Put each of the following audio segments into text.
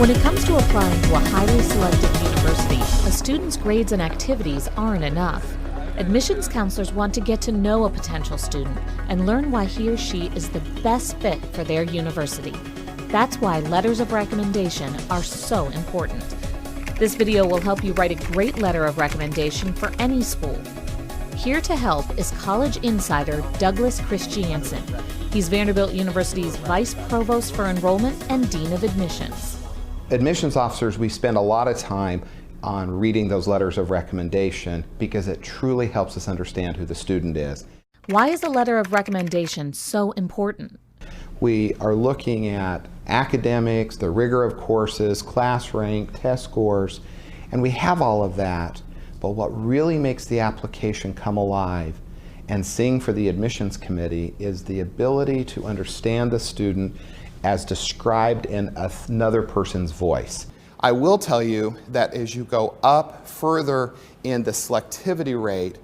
When it comes to applying to a highly selective university, a student's grades and activities aren't enough. Admissions counselors want to get to know a potential student and learn why he or she is the best fit for their university. That's why letters of recommendation are so important. This video will help you write a great letter of recommendation for any school. Here to help is college insider Douglas Christiansen. He's Vanderbilt University's Vice Provost for Enrollment and Dean of Admissions. Admissions officers, we spend a lot of time on reading those letters of recommendation because it truly helps us understand who the student is. Why is a letter of recommendation so important? We are looking at academics, the rigor of courses, class rank, test scores, and we have all of that. But what really makes the application come alive and sing for the admissions committee is the ability to understand the student as described in another person's voice. I will tell you that as you go up further in the selectivity rate,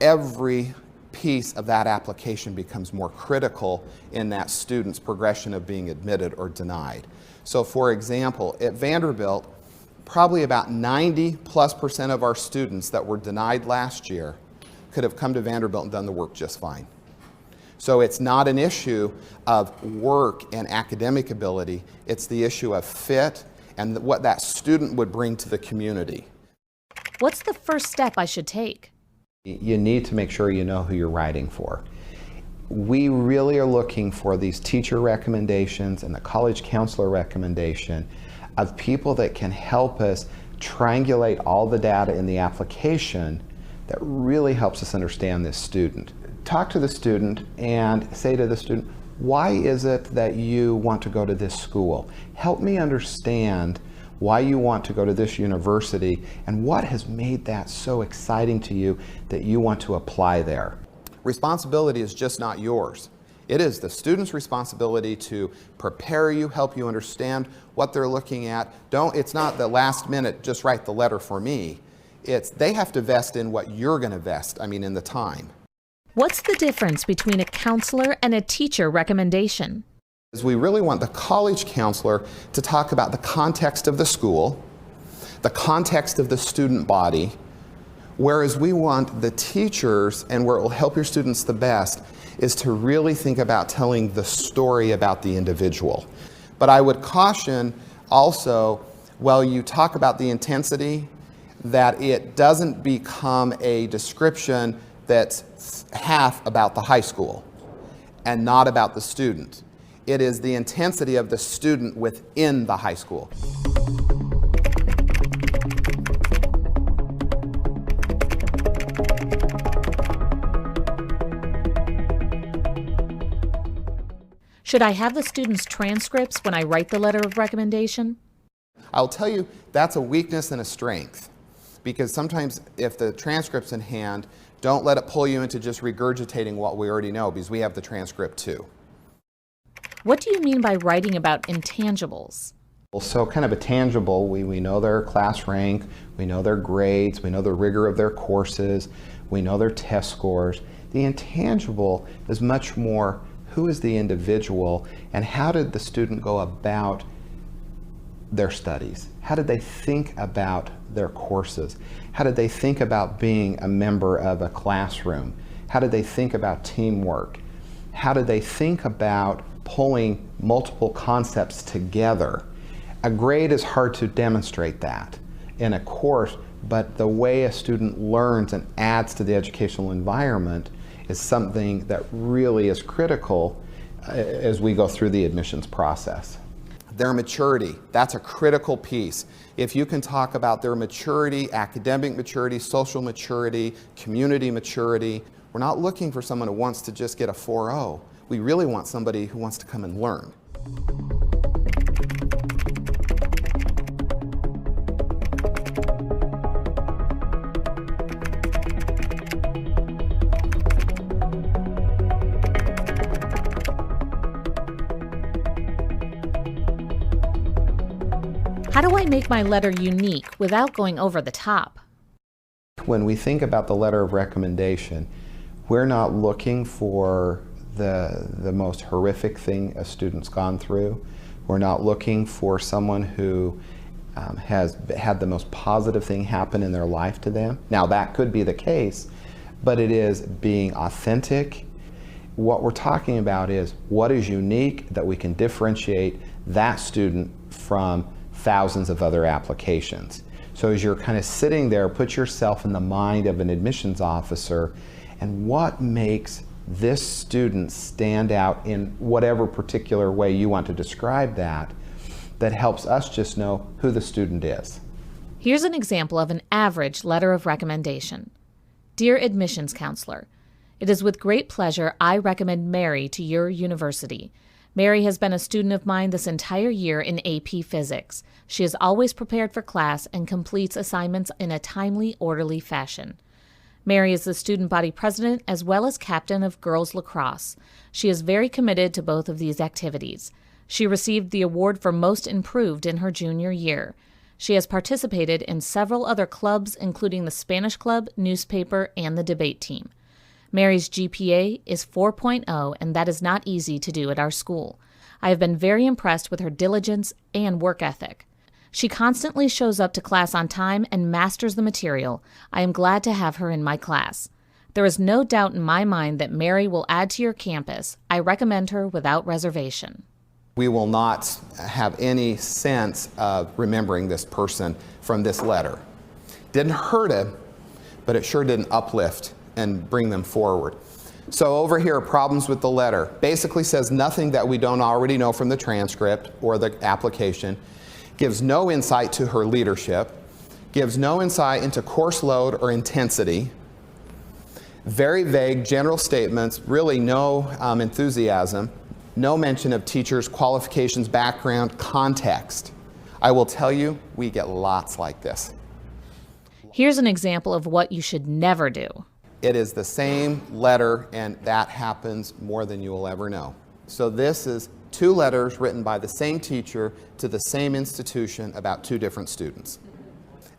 every piece of that application becomes more critical in that student's progression of being admitted or denied. So for example, at Vanderbilt, probably about 90+% of our students that were denied last year could have come to Vanderbilt and done the work just fine. So it's not an issue of work and academic ability, it's the issue of fit and what that student would bring to the community. What's the first step I should take? You need to make sure you know who you're writing for. We really are looking for these teacher recommendations and the college counselor recommendation of people that can help us triangulate all the data in the application that really helps us understand this student. Talk to the student and say to the student, why is it that you want to go to this school? Help me understand why you want to go to this university and what has made that so exciting to you that you want to apply there. Responsibility is just not yours. It is the student's responsibility to prepare you, help you understand what they're looking at. It's not the last minute, just write the letter for me. They have to vest in what you're going to vest, in the time. What's the difference between a counselor and a teacher recommendation? We really want the college counselor to talk about the context of the school, the context of the student body, whereas we want the teachers, and where it will help your students the best, is to really think about telling the story about the individual. But I would caution also, while you talk about the intensity, that it doesn't become a description that's half about the high school and not about the student. It is the intensity of the student within the high school. Should I have the student's transcripts when I write the letter of recommendation? I'll tell you, that's a weakness and a strength. Because sometimes if the transcript's in hand, don't let it pull you into just regurgitating what we already know, because we have the transcript too. What do you mean by writing about intangibles? So kind of a tangible, we know their class rank, we know their grades, we know the rigor of their courses, we know their test scores. The intangible is much more, who is the individual and how did the student go about their studies? How did they think about their courses? How did they think about being a member of a classroom? How did they think about teamwork? How did they think about pulling multiple concepts together? A grade is hard to demonstrate that in a course, but the way a student learns and adds to the educational environment is something that really is critical as we go through the admissions process. Their maturity, that's a critical piece. If you can talk about their maturity, academic maturity, social maturity, community maturity, we're not looking for someone who wants to just get a 4.0. We really want somebody who wants to come and learn. How do I make my letter unique without going over the top? When we think about the letter of recommendation, we're not looking for the most horrific thing a student's gone through. We're not looking for someone who has had the most positive thing happen in their life to them. Now that could be the case, but it is being authentic. What we're talking about is what is unique that we can differentiate that student from thousands of other applications. So as you're kind of sitting there, put yourself in the mind of an admissions officer, and what makes this student stand out in whatever particular way you want to describe that, that helps us just know who the student is. Here's an example of an average letter of recommendation. Dear admissions counselor, it is with great pleasure I recommend Mary to your university. Mary has been a student of mine this entire year in AP Physics. She is always prepared for class and completes assignments in a timely, orderly fashion. Mary is the student body president as well as captain of girls lacrosse. She is very committed to both of these activities. She received the award for Most Improved in her junior year. She has participated in several other clubs, including the Spanish Club, newspaper, and the debate team. Mary's GPA is 4.0, and that is not easy to do at our school. I have been very impressed with her diligence and work ethic. She constantly shows up to class on time and masters the material. I am glad to have her in my class. There is no doubt in my mind that Mary will add to your campus. I recommend her without reservation. We will not have any sense of remembering this person from this letter. Didn't hurt him, but it sure didn't uplift and bring them forward. So over here, problems with the letter. Basically says nothing that we don't already know from the transcript or the application. Gives no insight to her leadership. Gives no insight into course load or intensity. Very vague general statements, really no enthusiasm. No mention of teachers' qualifications, background, context. I will tell you, we get lots like this. Here's an example of what you should never do. It is the same letter, and that happens more than you will ever know. So this is 2 letters written by the same teacher to the same institution about 2 different students.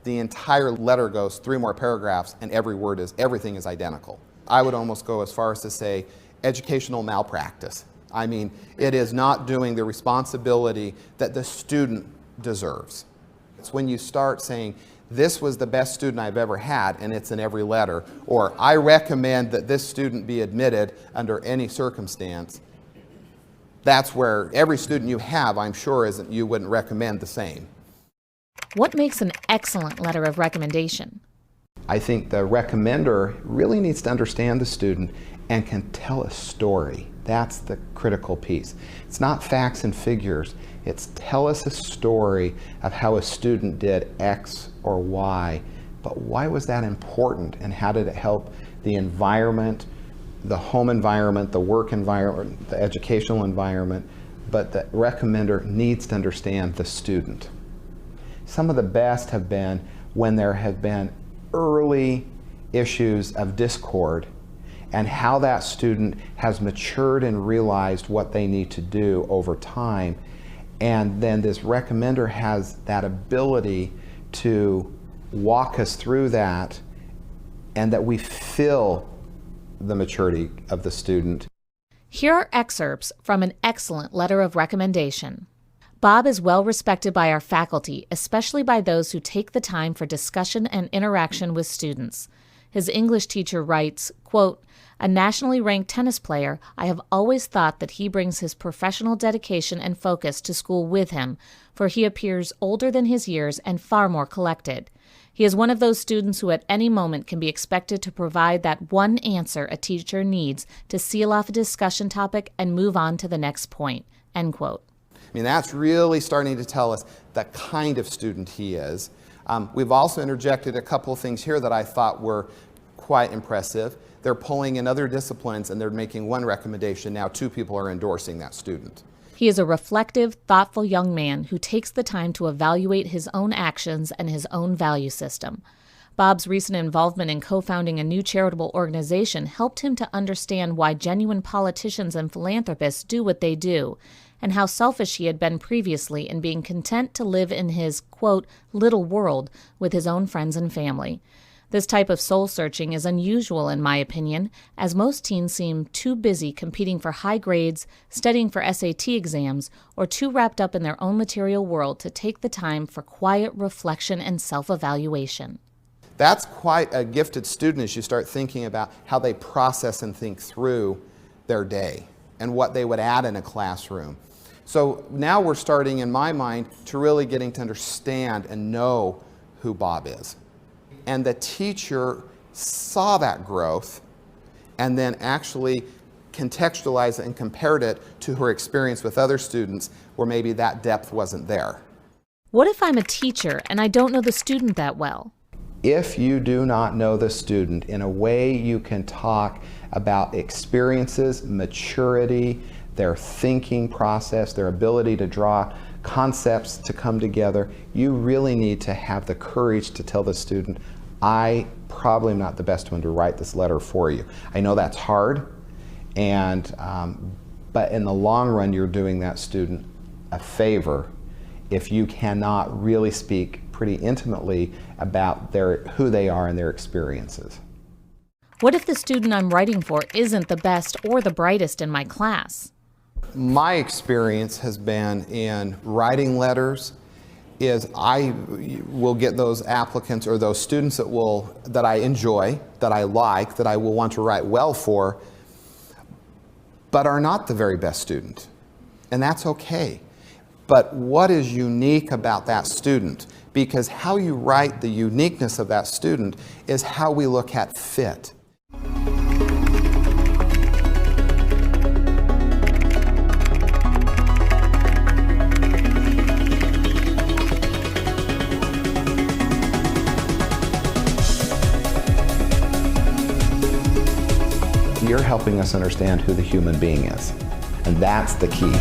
The entire letter goes 3 more paragraphs, and everything is identical. I would almost go as far as to say educational malpractice. I mean, it is not doing the responsibility that the student deserves. It's when you start saying, this was the best student I've ever had, and it's in every letter, or I recommend that this student be admitted under any circumstance. That's where every student you have, I'm sure, you wouldn't recommend the same. What makes an excellent letter of recommendation? I think the recommender really needs to understand the student and can tell a story. That's the critical piece. It's not facts and figures. It's tell us a story of how a student did X or Y, but why was that important and how did it help the environment, the home environment, the work environment, the educational environment, but the recommender needs to understand the student. Some of the best have been when there have been early issues of discord and how that student has matured and realized what they need to do over time. And then this recommender has that ability to walk us through that, and that we feel the maturity of the student. Here are excerpts from an excellent letter of recommendation. Bob is well respected by our faculty, especially by those who take the time for discussion and interaction with students. His English teacher writes, quote, a nationally ranked tennis player, I have always thought that he brings his professional dedication and focus to school with him, for he appears older than his years and far more collected. He is one of those students who at any moment can be expected to provide that one answer a teacher needs to seal off a discussion topic and move on to the next point, end quote. I mean, that's really starting to tell us the kind of student he is. We've also interjected a couple of things here that I thought were quite impressive. They're pulling in other disciplines and they're making one recommendation. Now 2 people are endorsing that student. He is a reflective, thoughtful young man who takes the time to evaluate his own actions and his own value system. Bob's recent involvement in co-founding a new charitable organization helped him to understand why genuine politicians and philanthropists do what they do, and how selfish he had been previously in being content to live in his, quote, little world with his own friends and family. This type of soul-searching is unusual in my opinion, as most teens seem too busy competing for high grades, studying for SAT exams, or too wrapped up in their own material world to take the time for quiet reflection and self-evaluation. That's quite a gifted student as you start thinking about how they process and think through their day and what they would add in a classroom. So now we're starting, in my mind, to really getting to understand and know who Bob is. And the teacher saw that growth and then actually contextualized it and compared it to her experience with other students where maybe that depth wasn't there. What if I'm a teacher and I don't know the student that well? If you do not know the student, in a way you can talk about experiences, maturity, their thinking process, their ability to draw concepts to come together, you really need to have the courage to tell the student, I probably am not the best one to write this letter for you. I know that's hard, and but in the long run you're doing that student a favor if you cannot really speak pretty intimately about who they are and their experiences. What if the student I'm writing for isn't the best or the brightest in my class? My experience has been in writing letters is I will get those applicants or those students that I enjoy, that I like, that I will want to write well for, but are not the very best student. And that's okay. But what is unique about that student? Because how you write the uniqueness of that student is how we look at fit. You're helping us understand who the human being is, and that's the key.